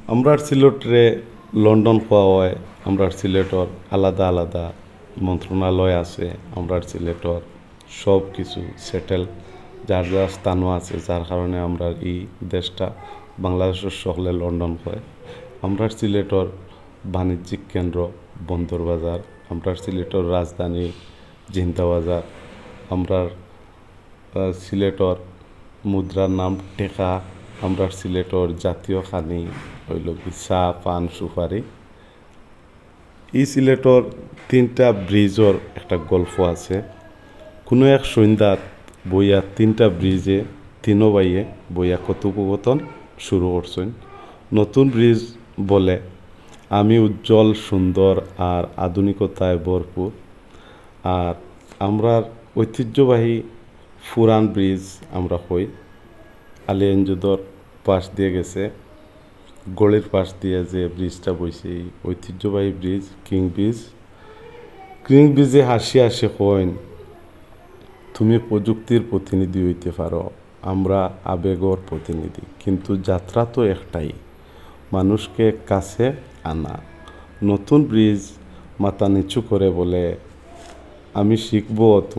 আমরা সিলেটরে লন্ডন পাওয়া হয়। আমরা সিলেটর আলাদা আলাদা মন্ত্রণালয় আছে। আমরা সিলেটর সব কিছু সেটেল যার যার স্থানও আছে, যার কারণে আমরা এই দেশটা বাংলাদেশের সকলে লন্ডন হয়। আমরা সিলেটর বাণিজ্যিক কেন্দ্র বন্দর বাজার, আমরা সিলেটর রাজধানী জিন্দাবাজার, আমরা সিলেটর মুদ্রার নাম টেকা, আমরা সিলেটর জাতীয় খানি হইল কি চা পান সুপারি। এই সিলেটর তিনটা ব্রিজর একটা গল্প আছে। কোনো এক সন্ধ্যাত বইয়া তিনটা ব্রিজে তিনো বাইয়ে বইয়া কথোপকথন শুরু করছেন। নতুন ব্রিজ বলে, আমি উজ্জ্বল সুন্দর আর আধুনিকতায় ভরপুর। আর আমরা ঐতিহ্যবাহী পুরান ব্রিজ আমরা হই আলিয়াঞ্জুদর পাশ দিয়ে গেছে, গড়ের পাশ দিয়ে যে ব্রিজটা বইছে এই ঐতিহ্যবাহী ব্রিজ কিং ব্রিজ। কিং ব্রিজে হাসি হাসি কইন, তুমি প্রযুক্তির প্রতিনিধি হইতে পারো, আমরা আবেগর প্রতিনিধি, কিন্তু যাত্রা তো একটাই, মানুষকে কাছে আনা। নতুন ব্রিজ মাথা নিচু করে বলে, আমি শিখব